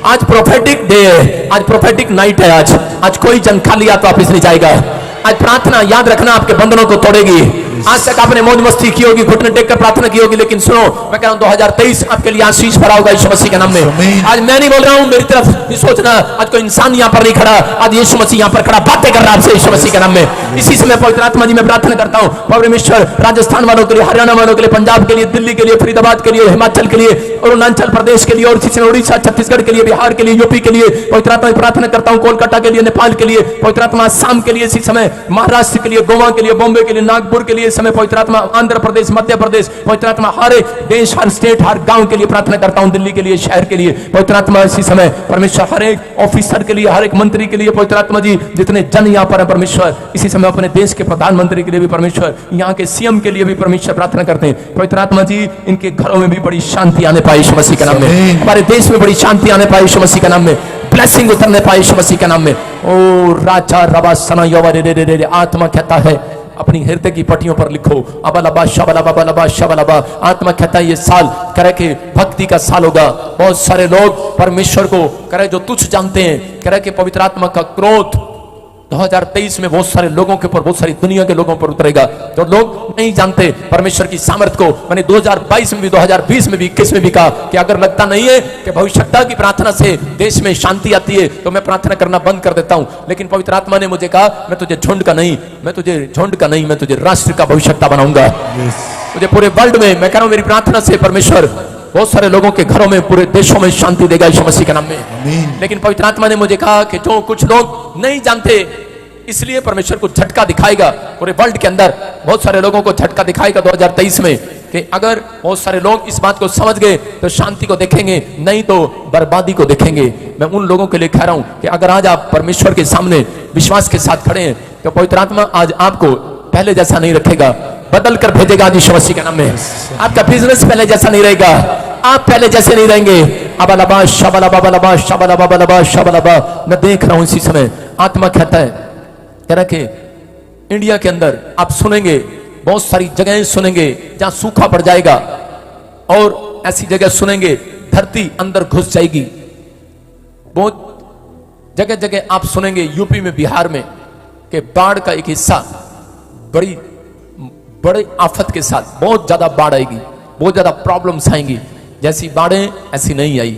आज prophetic day है, आज प्रोफेटिक नाइट है। आज कोई जन खाली हाथ वापिस नहीं जाएगा। आज प्रार्थना याद रखना आपके बंधनों को तोड़ेगी। आज तक आपने मौज मस्ती की होगी, घुटने टेक कर प्रार्थना की होगी, लेकिन सुनो मैं कह रहा हूं 2023 आपके लिए आशीष भरा होगा यीशु मसीह के नाम में। आज मैं नहीं बोल रहा हूं, मेरी तरफ नहीं सोचना, आज कोई इंसान यहां पर नहीं खड़ा, आज यीशु मसीह यहां पर खड़ा बातें कर रहा है आपसे यीशु मसीह के नाम में। इसी समय पवित्र आत्मा जी मैं प्रार्थना करता हूं परमेश्वर राजस्थान वालों के लिए, हरियाणा वालों के लिए, पंजाब के लिए, दिल्ली के लिए, फरीदाबाद के लिए, हिमाचल के लिए, अरुणाचल प्रदेश के लिए, और इसी समय उड़ीसा, छत्तीसगढ़ के लिए, बिहार के लिए, यूपी के लिए पवित्र आत्मा प्रार्थना करता हूं, कोलकाता के लिए, नेपाल के लिए पवित्र आत्मा, आसाम के लिए इसी समय, महाराष्ट्र के लिए, गोवा के लिए, बॉम्बे के लिए, नागपुर के लिए इस समय पवित्र आत्मा, आंध्र प्रदेश, मध्य प्रदेश पवित्र आत्मा, हर देश, हर स्टेट, हर गांव के लिए प्रार्थना करता हूं, दिल्ली के लिए, शहर के लिए पवित्र आत्मा इसी समय परमेश्वर, हर एक ऑफिसर के लिए, हर एक मंत्री के लिए पवित्र आत्मा जी, जितने जन यहां पर है परमेश्वर, इसी समय अपने देश के प्रधानमंत्री के लिए भी परमेश्वर, यहां के सीएम के लिए भी परमेश्वर प्रार्थना करते हैं पवित्र आत्मा जी, इनके घरों में भी बड़ी शांति आने पाए यीशु मसीह के नाम में, हमारे देश में बड़ी शांति आने पाए यीशु मसीह के नाम में, ब्लेसिंग उतरने पाए यीशु मसीह के नाम में। ओ राजा रबा सना यवा रे रे रे, आत्मा कहता है अपनी हृदय की पट्टियों पर लिखो अबलबा शबलबा बलबा शबलबा। आत्मा कहता है ये साल करे कि भक्ति का साल होगा। बहुत सारे लोग परमेश्वर को करे जो तुच्छ जानते हैं, करे कि पवित्र आत्मा का क्रोध 2023 में बहुत सारे लोगों के ऊपर, बहुत सारी दुनिया के लोगों पर उतरेगा, जो लोग नहीं जानते परमेश्वर की सामर्थ को। मैंने 2022 में भी, 2020 में भी, 21 में भी कहा कि अगर लगता नहीं है कि भविष्यता की प्रार्थना से देश में शांति आती है तो मैं प्रार्थना करना बंद कर देता हूं, लेकिन पवित्र आत्मा ने मुझे कहा मैं तुझे झुंड का नहीं, मैं तुझे राष्ट्र का भविष्यता बनाऊंगा। मुझे पूरे वर्ल्ड में, मैं कह रहा हूं मेरी प्रार्थना से परमेश्वर बहुत सारे लोगों के घरों में, पूरे देशों में शांति देगा यीशु मसीह के नाम में। लेकिन पवित्र आत्मा ने मुझे कहा कि जो कुछ लोग नहीं जानते, इसलिए परमेश्वर को झटका दिखाएगा पूरे वर्ल्ड के अंदर, बहुत सारे लोगों को झटका दिखाएगा 2023 में कि अगर बहुत सारे लोग इस बात को समझ गए तो शांति को देखेंगे, नहीं तो बर्बादी को देखेंगे। मैं उन लोगों के लिए कह रहा हूं कि अगर आज आप परमेश्वर के सामने विश्वास के साथ खड़े हैं तो पवित्र आत्मा आज आपको पहले जैसा नहीं रखेगा, बदल कर भेजेगा यीशु मसीह के नाम में। आपका बिजनेस पहले जैसा नहीं रहेगा, आप पहले जैसे नहीं रहेंगे। अबलबा शबलबा बलबा शबलबा बलबा शबलबा। मैं देख रहा हूं इसी समय आत्मा कहता है, कह रहा कि इंडिया के अंदर आप सुनेंगे, बहुत सारी जगहें सुनेंगे जहां सूखा पड़ जाएगा, और ऐसी जगह सुनेंगे धरती अंदर घुस जाएगी। बहुत जगह जगह आप सुनेंगे यूपी में, बिहार में कि बाढ़ का एक हिस्सा बड़े आफत के साथ बहुत ज्यादा बाढ़ आएगी, बहुत ज्यादा प्रॉब्लम्स आएंगी। जैसी बाढ़ें ऐसी नहीं आई।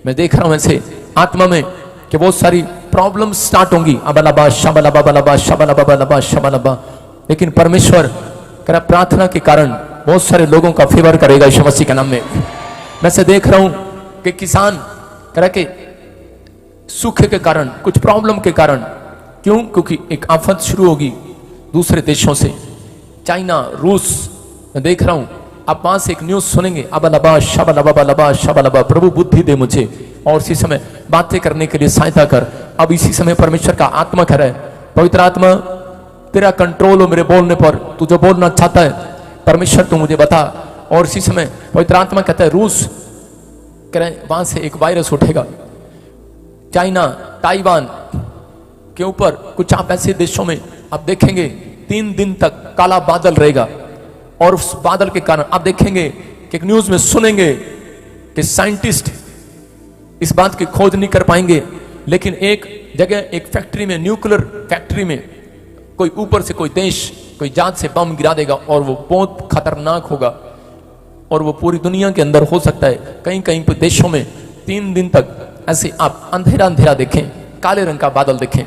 मैं देख रहा हूं ऐसे आत्मा में कि बहुत सारी प्रॉब्लम स्टार्ट होंगी। अबलबा शबलबा बलबा शबलबा बलबा शबलबा। लेकिन परमेश्वर कह रहा प्रार्थना के कारण बहुत सारे लोगों का फेवर करेगा यीशु मसीह के नाम में। मैं से देख रहा हूं कि किसान कह रहा कि सूखे के कारण, कुछ प्रॉब्लम के कारण, क्यों? क्योंकि एक आफत शुरू होगी दूसरे देशों से, चाइना, रूस। मैं देख रहा हूं आप वहां से एक न्यूज सुनेंगे, अबलबा शबलबा बलबा शबलबा। प्रभु बुद्धि दे मुझे और इसी समय बातें करने के लिए सहायता कर। अब इसी समय परमेश्वर का आत्मा कह रहा है, पवित्र आत्मा तेरा कंट्रोल हो मेरे बोलने पर, तू जो बोलना चाहता है परमेश्वर तू मुझे बता। और इसी समय पवित्र आत्मा कहता है रूस कह रहे वहां से एक वायरस उठेगा, चाइना, ताइवान के ऊपर कुछ आप ऐसे देशों में आप देखेंगे 3 दिन तक काला बादल रहेगा, और उस बादल के कारण आप देखेंगे कि एक न्यूज में सुनेंगे कि साइंटिस्ट इस बात की खोज नहीं कर पाएंगे, लेकिन एक जगह एक फैक्ट्री में, न्यूक्लियर फैक्ट्री में कोई ऊपर से कोई देश, कोई जात से बम गिरा देगा और वो बहुत खतरनाक होगा, और वो पूरी दुनिया के अंदर हो सकता है। कहीं कहीं पर देशों में 3 दिन तक ऐसे आप अंधेरा अंधेरा देखें, काले रंग का बादल देखें।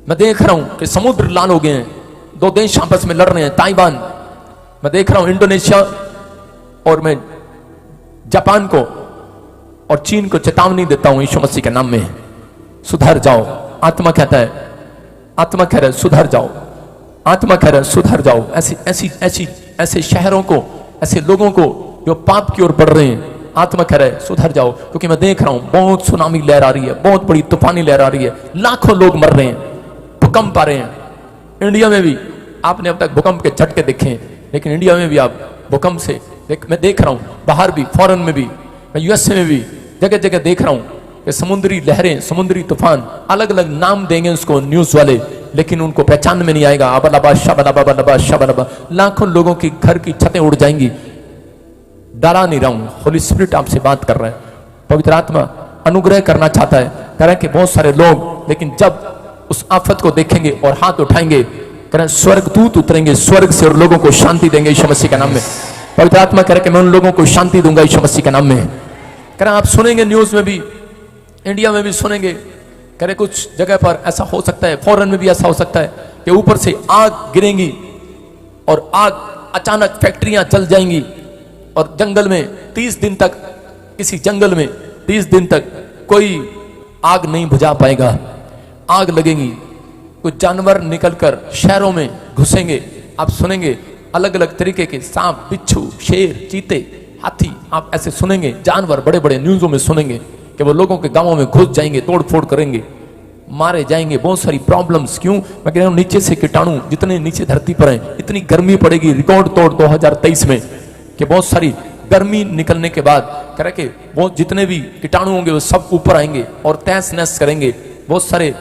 मैं देख रहा हूं कि समुद्र लाल हो गए हैं, 2 देश आपस में लड़ रहे हैं। ताइवान, मैं देख रहा हूं इंडोनेशिया, और मैं जापान को और चीन को चेतावनी देता हूं यीशु मसीह के नाम में, सुधर जाओ। आत्मा कहता है, आत्मा कह रहा है सुधर जाओ, आत्मा कह रहा है सुधर जाओ। ऐसे शहरों को, ऐसे लोगों को जो पाप की ओर बढ़ रहे हैं, आत्मा कह रहा है सुधर जाओ। क्योंकि मैं देख रहा हूं बहुत सुनामी लहर आ रही है, बहुत बड़ी तूफानी लहर आ रही है, लाखों लोग मर रहे हैं, भूकंप आ रहे हैं। इंडिया में भी आपने अब तक भूकंप के झटके देखे हैं, लेकिन इंडिया में भी आप भूकंप से मैं देख रहा हूं, बाहर भी, फॉरेन में भी, मैं यूएसए में भी जगह जगह देख रहा हूं कि समुद्री लहरें, समुद्री तूफान, अलग अलग नाम देंगे उसको न्यूज वाले, लेकिन उनको पहचान में नहीं आएगा। अबलबा शबलबा बलबा शबलबा। लाखों लोगों की घर की छतें उड़ जाएंगी। डरा नहीं रहा हूं, होली स्पिरिट आपसे बात कर रहा है। पवित्र आत्मा अनुग्रह करना चाहता है। कह रहे हैं कि बहुत सारे लोग लेकिन जब उस आफत को देखेंगे और हाथ उठाएंगे, कह रहे हैं स्वर्गदूत उतरेंगे स्वर्ग से और लोगों को शांति देंगे यीशु मसीह के नाम में। पवित्र आत्मा कह रहे कि मैं उन लोगों को शांति दूंगा यीशु मसीह के नाम में। कह रहे आप सुनेंगे न्यूज में भी, इंडिया में भी सुनेंगे, कह रहे कुछ जगह पर ऐसा हो सकता है, फॉरेन में भी ऐसा हो सकता है कि ऊपर से आग गिरेंगी और आग अचानक फैक्ट्रियां जल जाएंगी और जंगल में 30 दिन तक, किसी जंगल में 30 दिन तक कोई आग नहीं बुझा पाएगा, आग लगेगी। कुछ जानवर निकलकर शहरों में घुसेंगे। आप सुनेंगे अलग अलग तरीके के सांप, बिच्छू, शेर, चीते, हाथी, आप ऐसे सुनेंगे जानवर बड़े बड़े न्यूज़ों में सुनेंगे कि वो लोगों के गांवों में घुस जाएंगे, तोड़ फोड़ करेंगे, मारे जाएंगे। बहुत सारी प्रॉब्लम्स। क्यों? मैं कह रहा हूं नीचे से कीटाणु जितने नीचे धरती पर हैं, इतनी गर्मी पड़ेगी रिकॉर्ड तोड़ 2023 में कि बहुत सारी गर्मी निकलने के बाद कह रहे कि वो जितने भी कीटाणु होंगे वो सब ऊपर आएंगे और तहस नहस करेंगे। बहुत सारे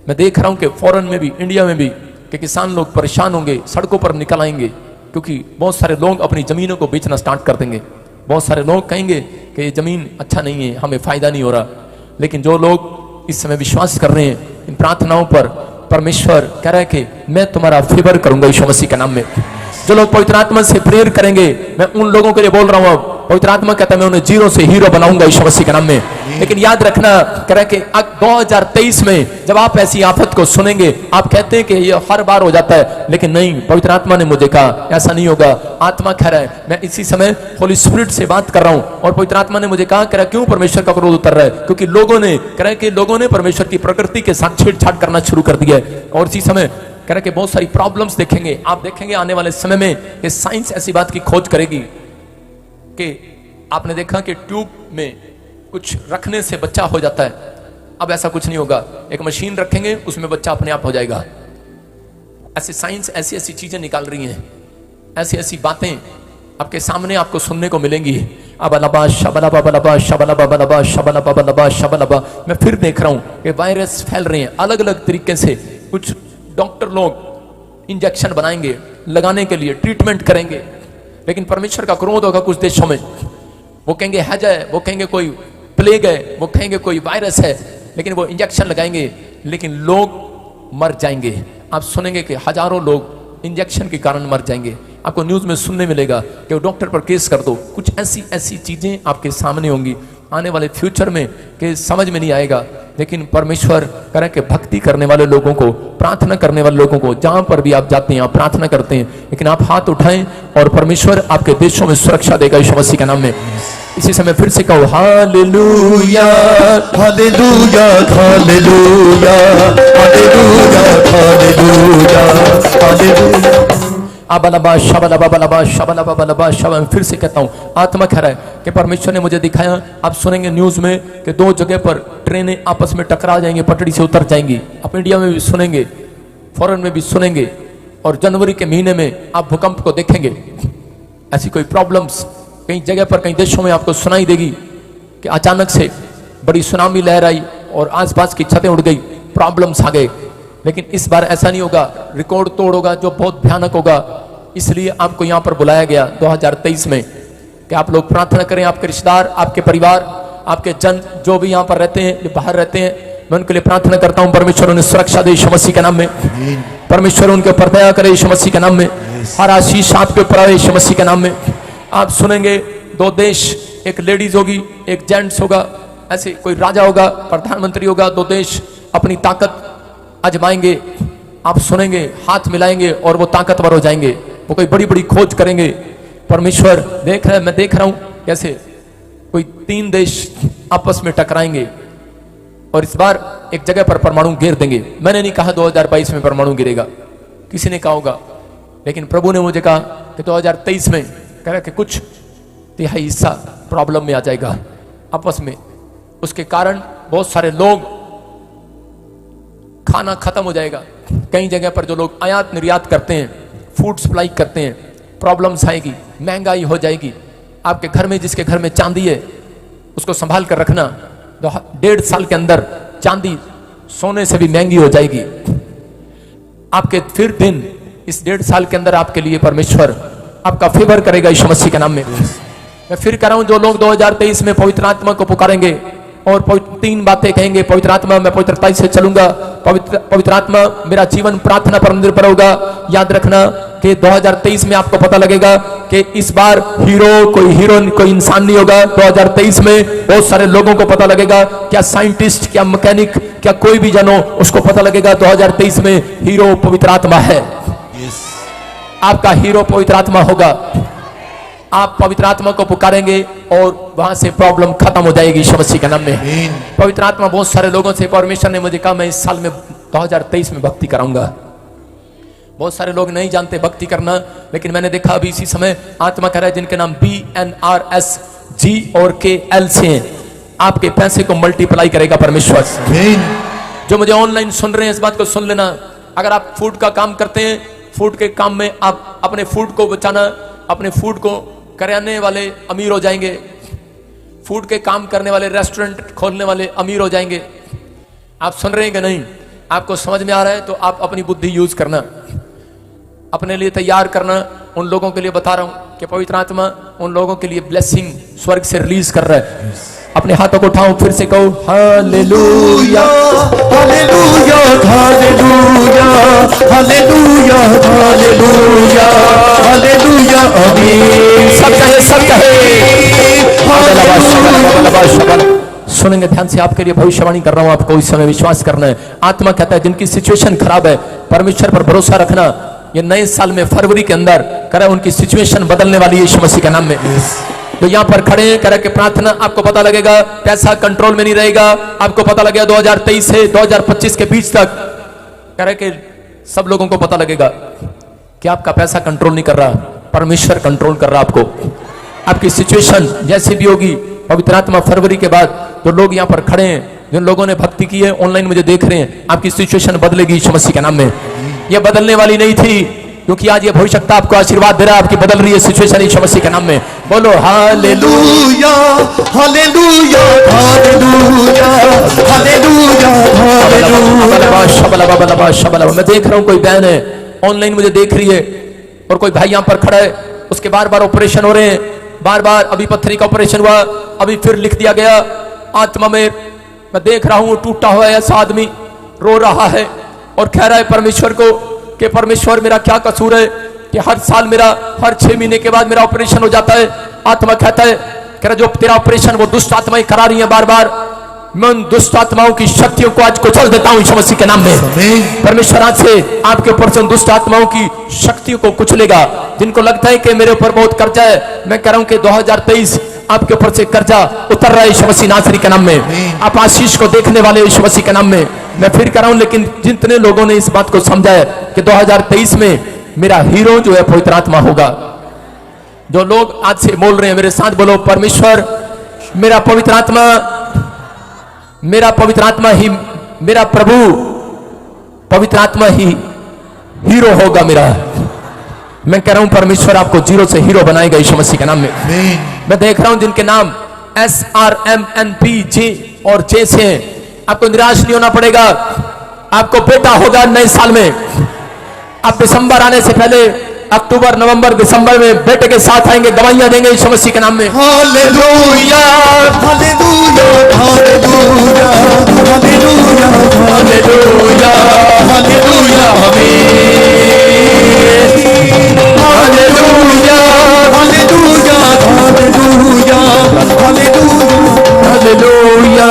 मैं देख रहा हूं कि फॉरेन में भी, इंडिया में भी, कि किसान लोग परेशान होंगे, सड़कों पर निकल आएंगे क्योंकि बहुत सारे लोग अपनी जमीनों को बेचना स्टार्ट कर देंगे। बहुत सारे लोग कहेंगे कि ये जमीन अच्छा नहीं है, हमें फायदा नहीं हो रहा। लेकिन जो लोग इस समय विश्वास कर रहे हैं इन प्रार्थनाओं पर, परमेश्वर कह रहा है कि मैं तुम्हारा फेवर करूंगा यीशु मसीह के नाम में। जो लोग पवित्र आत्मा से प्रेयर करेंगे, मैं उन लोगों के लिए बोल रहा हूं, पवित्र आत्मा कहता है मैं उन्हें जीरो से हीरो बनाऊंगा यीशु मसीह के नाम में। लेकिन याद रखना, कह रहा है कि 2023 में जब आप ऐसी आफत को सुनेंगे, आप कहते हैं कि ये हर बार हो जाता है, लेकिन नहीं, पवित्र आत्मा ने मुझे कहा ऐसा नहीं होगा। आत्मा कह रहा है, मैं इसी समय होली स्पिरिट से बात कर रहा हूं और पवित्र आत्मा ने मुझे कहा, कह रहा है क्यों परमेश्वर का क्रोध उतर रहा है? क्योंकि लोगों ने, कह रहा है कि लोगों ने परमेश्वर की प्रकृति के साथ छेड़छाड़ करना शुरू कर दिया है। और इसी समय कह रहे कि बहुत सारी प्रॉब्लम्स देखेंगे। आप देखेंगे आने वाले समय में कि साइंस ऐसी बात की खोज करेगी कि आपने देखा कि ट्यूब में कुछ रखने से बच्चा हो जाता है, अब ऐसा कुछ नहीं होगा, एक मशीन रखेंगे उसमें बच्चा अपने आप हो जाएगा। ऐसे साइंस ऐसी ऐसी चीजें निकाल रही हैं, ऐसी ऐसी बातें आपके सामने आपको सुनने को मिलेंगी। अबलबा शबलबा बलबा शबलबा बलबा शबलबा बलबा शबलबा। मैं फिर देख रहा हूं कि वायरस फैल रहे हैं अलग अलग तरीके से। कुछ डॉक्टर लोग इंजेक्शन बनाएंगे लगाने के लिए, ट्रीटमेंट करेंगे, लेकिन परमेश्वर का क्रोध होगा कुछ देशों में। वो कहेंगे हैज है, वो कहेंगे कोई प्लेग है, वो कहेंगे कोई वायरस है, लेकिन वो इंजेक्शन लगाएंगे, लेकिन लोग मर जाएंगे। आप सुनेंगे कि हजारों लोग इंजेक्शन के कारण मर जाएंगे। आपको न्यूज में सुनने मिलेगा कि वो डॉक्टर पर केस कर दो। कुछ ऐसी ऐसी चीजें आपके सामने होंगी आने वाले फ्यूचर में कि समझ में नहीं आएगा। लेकिन परमेश्वर करे कि भक्ति करने वाले लोगों को, प्रार्थना करने वाले लोगों को, जहां पर भी आप जाते हैं आप प्रार्थना करते हैं, लेकिन आप हाथ उठाएं और परमेश्वर आपके देशों में सुरक्षा देगा यीशु मसीह के नाम में। इसी समय फिर से कहो hallelujah hallelujah hallelujah hallelujah hallelujah hallelujah. अबलबा शबलबा बलबा शबलबा बलबा शब। फिर से कहता हूं, आत्मा कह रहा है कि परमेश्वर ने मुझे दिखाया। आप सुनेंगे न्यूज में कि 2 जगह पर ट्रेनें आपस में टकरा जाएंगी, पटड़ी से उतर जाएंगी। आप इंडिया में भी सुनेंगे, फॉरेन में भी सुनेंगे, और जनवरी के महीने में आप भूकंप को देखेंगे। ऐसी कोई प्रॉब्लम्स कई जगह पर, कई देशों में आपको सुनाई देगी कि अचानक से बड़ी सुनामी लहर आई और आसपास की छतें उड़ गई, प्रॉब्लम्स आ गए। लेकिन इस बार ऐसा नहीं होगा, रिकॉर्ड तोड़ होगा जो बहुत भयानक होगा। इसलिए आपको यहां पर बुलाया गया 2023 में कि आप लोग प्रार्थना करें। आपके रिश्तेदार, आपके परिवार, आपके जन जो भी यहां पर रहते हैं, जो बाहर रहते हैं, मैं उनके लिए प्रार्थना करता हूं परमेश्वर उन्हें सुरक्षा दे यीशु मसीह के नाम में। परमेश्वर उनके ऊपर दया करे यीशु मसीह के नाम में। हर आशीष आपके ऊपर आए यीशु मसीह के नाम में। आप सुनेंगे 2 देश, एक लेडीज होगी, एक जेंट्स होगा, ऐसे कोई राजा होगा, प्रधानमंत्री होगा, 2 देश अपनी ताकत आजमाएंगे। आप सुनेंगे हाथ मिलाएंगे और वो ताकतवर हो जाएंगे। वो कोई बड़ी बड़ी खोज करेंगे। परमेश्वर देख रहा है, मैं देख रहा हूं कैसे कोई 3 देश आपस में टकराएंगे और इस बार एक जगह पर परमाणु गिर देंगे। मैंने नहीं कहा 2022 में परमाणु गिरेगा, किसी ने कहा होगा, लेकिन प्रभु ने मुझे कहा कि 2023 में कह रहा कि कुछ तिहाई हिस्सा प्रॉब्लम में आ जाएगा आपस में। उसके कारण बहुत सारे लोग, खाना खत्म हो जाएगा। कई जगह पर जो लोग आयात निर्यात करते हैं, फूड सप्लाई करते हैं, प्रॉब्लम्स आएगी, महंगाई हो जाएगी। आपके घर में, जिसके घर में चांदी है उसको संभाल कर रखना। 1.5 साल के अंदर चांदी सोने से भी महंगी हो जाएगी। आपके फिर दिन इस 1.5 साल के अंदर आपके लिए परमेश्वर आपका फेवर करेगा यीशु मसीह के नाम में। मैं फिर कह रहा हूं, जो लोग 2023 में पवित्र आत्मा को पुकारेंगे, और तीन बातें कहेंगे। पवित्र आत्मा, मैं पवित्रता से चलूंगा। पवित्र आत्मा, मेरा जीवन प्रार्थना पर निर्भर होगा। याद रखना कि 2023 में आपको पता लगेगा कि इस बार कोई हीरो कोई इंसान नहीं होगा। 2023 में बहुत सारे लोगों को पता लगेगा, क्या साइंटिस्ट, क्या मैकेनिक, क्या कोई भी जानो, उसको पता लगेगा 2023 में हीरो पवित्र आत्मा है। आपका हीरो पवित्र आत्मा होगा। आप पवित्र आत्मा को पुकारेंगे और वहां से प्रॉब्लम खत्म हो जाएगी यीशु मसीह के नाम में। पवित्र आत्मा, बहुत सारे लोगों से परमेश्वर ने मुझे कहा मैं इस साल में 2023 में भक्ति कराऊंगा। बहुत सारे लोग नहीं जानते भक्ति करना, लेकिन मैंने देखा अभी इसी समय आत्मा कह रहा है जिनके नाम BNRSG और KL से हैं, आपके पैसे को मल्टीप्लाई करेगा परमेश्वर। जो मुझे ऑनलाइन सुन रहे हैं, इस बात को सुन लेना। अगर आप फूड का काम करते हैं, फूड के काम में आप अपने फूड को बचाना, अपने फूड को कराने वाले अमीर हो जाएंगे। फूड के काम करने वाले, रेस्टोरेंट खोलने वाले अमीर हो जाएंगे। आप सुन रहे हैं कि नहीं? आपको समझ में आ रहा है तो आप अपनी बुद्धि यूज करना, अपने लिए तैयार करना। उन लोगों के लिए बता रहा हूं कि पवित्र आत्मा उन लोगों के लिए ब्लेसिंग स्वर्ग से रिलीज कर रहा है। अपने हाथों को उठाओ, फिर से कहो hallelujah hallelujah hallelujah hallelujah hallelujah hallelujah आमीन। सब कहे सुनेंगे ध्यान से। आपके लिए भविष्यवाणी कर रहा हूं, आपको इस समय विश्वास करना है। आत्मा कहता है जिनकी सिचुएशन खराब है, परमेश्वर पर भरोसा रखना। ये नए साल में फरवरी के अंदर करे उनकी सिचुएशन बदलने वाली है यीशु मसीह के नाम में। तो यहाँ पर खड़े हैं, करे कि प्रार्थना, आपको पता लगेगा पैसा कंट्रोल में नहीं रहेगा। आपको पता लगेगा 2023 से 2025 के बीच तक करे कि सब लोगों को पता लगेगा कि आपका पैसा कंट्रोल नहीं कर रहा, परमेश्वर कंट्रोल कर रहा आपको। आपकी सिचुएशन जैसी भी होगी, पवित्र आत्मा फरवरी के बाद जो लोग यहाँ पर खड़े हैं, जिन लोगों ने भक्ति की है, ऑनलाइन मुझे देख रहे हैं, आपकी सिचुएशन बदलेगी यीशु मसीह के नाम में। ये बदलने वाली नहीं थी, क्योंकि आज ये भविष्यता आपको आशीर्वाद दे रहा है। आपकी बदल रही है सिचुएशन यीशु मसीह के नाम में। बोलो हालेलुया हालेलुया हालेलुया हालेलुया। मैं देख रहा हूं कोई बहन है ऑनलाइन मुझे देख रही है, और कोई भाई यहां पर खड़ा है, उसके बार बार ऑपरेशन हो रहे हैं, बार बार। अभी पथरी का ऑपरेशन हुआ, अभी फिर लिख दिया गया। आत्मा में मैं देख रहा हूं टूटा हुआ ऐसा आदमी रो रहा है और कह रहा है परमेश्वर को कि परमेश्वर मेरा क्या कसूर है कि हर साल मेरा, हर 6 महीने के बाद मेरा ऑपरेशन हो जाता है। आत्मा कहता है कि जो तेरा ऑपरेशन वो दुष्ट आत्माएं करा रही हैं बार बार, मैं उन दुष्ट आत्माओं की शक्तियों को आज कुचल देता हूं यीशु मसीह के नाम में। परमेश्वर आज से आपके ऊपर से दुष्ट आत्माओं की शक्तियों को कुचलेगा। जिनको लगता है कि मेरे ऊपर बहुत कर्जा है, मैं कह रहा हूं कि 2023 आपके ऊपर से कर्जा उतर रहा है यीशु मसीह नासरी के नाम में। आप आशीष को देखने वाले यीशु मसीह के नाम में। मैं फिर कह रहा हूं, लेकिन जितने लोगों ने इस बात को समझा है कि 2023 में मेरा हीरो जो है पवित्र आत्मा होगा, जो लोग आज से बोल रहे हैं मेरे साथ बोलो, परमेश्वर मेरा पवित्र आत्मा ही, मेरा प्रभु पवित्र आत्मा ही हीरो होगा मेरा। मैं कह रहा हूं परमेश्वर आपको जीरो से हीरो बनाएगा यीशु मसीह के नाम में। मैं देख रहा हूं जिनके नाम SRMNPJ और J से हैं, आपको निराश नहीं होना पड़ेगा। आपको बेटा होगा नए साल में। आप दिसंबर आने से पहले अक्टूबर नवंबर दिसंबर में बेटे के साथ आएंगे, गवाहियां देंगे यीशु मसीह के नाम में। Hallelujah hallelujah hallelujah hallelujah hallelujah hallelujah hallelujah hallelujah hallelujah.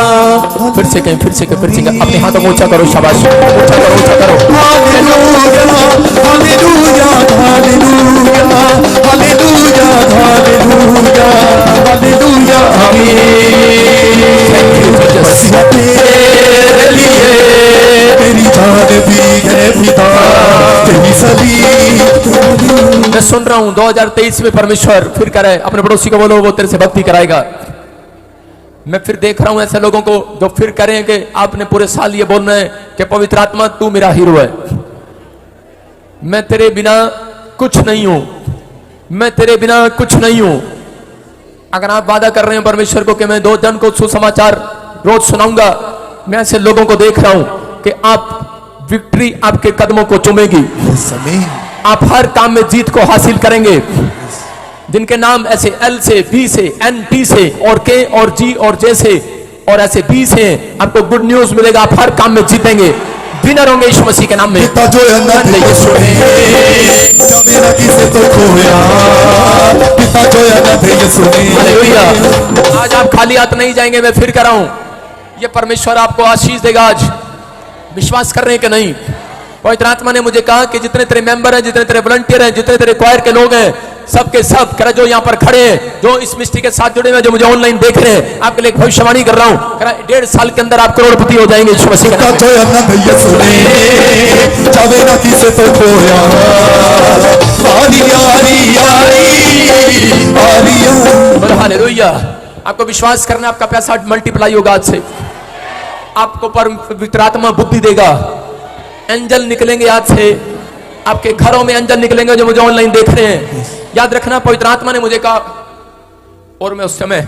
फिर से कहें, फिर से कहें, फिर से कहें। अपने हाथों को ऊंचा करो, शाबाश, ऊंचा करो, ऊंचा करो। Hallelujah hallelujah hallelujah hallelujah hallelujah hallelujah आमीन। Thank you Jesus. तेरे लिए तेरी जान भी है पिता, तेरी सभी। मैं सुन रहा हूं 2023 में परमेश्वर फिर करे, अपने पड़ोसी को बोलो वो तेरे से भक्ति कराएगा। मैं फिर देख रहा हूं ऐसे लोगों को जो फिर करें कि आपने पूरे साल ये बोलना है कि पवित्र आत्मा तू मेरा हीरो है, मैं तेरे बिना कुछ नहीं हूं, मैं तेरे बिना कुछ नहीं हूं। अगर आप वादा कर रहे हैं परमेश्वर को कि मैं 2 जन को सुसमाचार रोज सुनाऊंगा, मैं ऐसे लोगों को देख रहा हूं कि आप विक्ट्री आपके कदमों को चूमेगी। आप हर काम में जीत को हासिल करेंगे। जिनके नाम ऐसे L से, B से, N, T से और K और G और J से और ऐसे 20 हैं। आपको गुड न्यूज मिलेगा, आप हर काम में जीतेंगे, विनर होंगे यीशु मसीह के नाम में। पिता जो अनंत यीशु ने जब ना किसे तो खोया, पिता जो अनंत यीशु ने। हालेलुया। आज आप खाली हाथ नहीं जाएंगे, मैं फिर कर रहा हूं, ये परमेश्वर आपको आशीष देगा। आज विश्वास कर रहे हैं कि नहीं? पवित्र आत्मा ने मुझे कहा कि जितने तेरे मेंबर हैं, जितने तेरे वॉलंटियर हैं, जितने तेरे क्वायर के लोग हैं, सबके सब करा जो यहाँ पर खड़े हैं, जो इस मिस्ट्री के साथ जुड़े हुए, जो मुझे ऑनलाइन देख रहे हैं, आपके लिए भविष्यवाणी कर रहा हूँ, करा 1.5 साल के अंदर आप करोड़पति हो जाएंगे यीशु मसीह के नाम में। हालेलुया। आपको विश्वास करना, आपका पैसा मल्टीप्लाई होगा आज से। आपको पवित्र आत्मा बुद्धि देगा, एंजल निकलेंगे आज से, आपके घरों में एंजल निकलेंगे जो मुझे ऑनलाइन देख रहे हैं। याद रखना, पवित्र आत्मा ने मुझे कहा, और मैं उस समय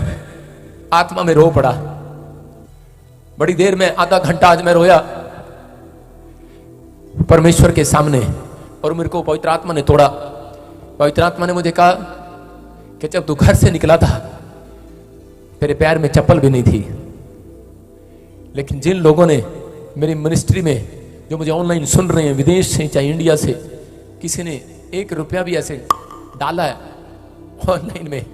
आत्मा में रो पड़ा, बड़ी देर में, आधा घंटा आज मैं रोया परमेश्वर के सामने, और मेरे को पवित्र आत्मा ने तोड़ा। पवित्र आत्मा ने मुझे कहा कि जब तू घर से निकला था तेरे पैर में चप्पल भी नहीं थी, लेकिन जिन लोगों ने मेरी मिनिस्ट्री में, जो मुझे ऑनलाइन सुन रहे हैं, विदेश से चाहे इंडिया से, किसी ने 1 रुपया भी ऐसे डाला है ऑनलाइन में,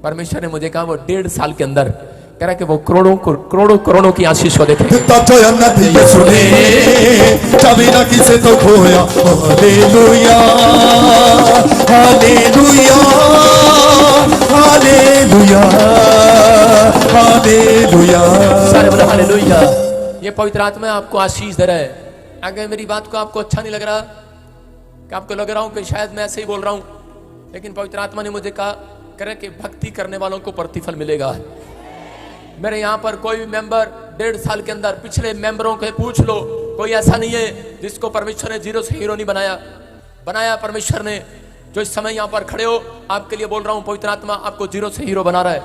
परमेश्वर ने मुझे कहा वो 1.5 साल के अंदर कह रहा कि वो करोड़ों की आशीष को देखे। Hallelujah, hallelujah, hallelujah, hallelujah. सारे बोलो हालेलुया। ये पवित्र आत्मा आपको आशीष दे रहा है। अगर मेरी बात को आपको अच्छा नहीं लग रहा, कि आपको लग रहा हूं कि शायद मैं ऐसे ही बोल रहा हूं, लेकिन पवित्र आत्मा ने मुझे कहा करे कि भक्ति करने वालों को प्रतिफल मिलेगा। मेरे यहाँ पर कोई भी मेंबर 1.5 साल के अंदर, पिछले मेंबरों के पूछ लो, कोई ऐसा नहीं है जिसको परमेश्वर ने 0 से हीरो नहीं बनाया परमेश्वर ने। जो इस समय यहाँ पर खड़े हो, आपके लिए बोल रहा हूँ, पवित्र आत्मा आपको 0 से हीरो बना रहा है।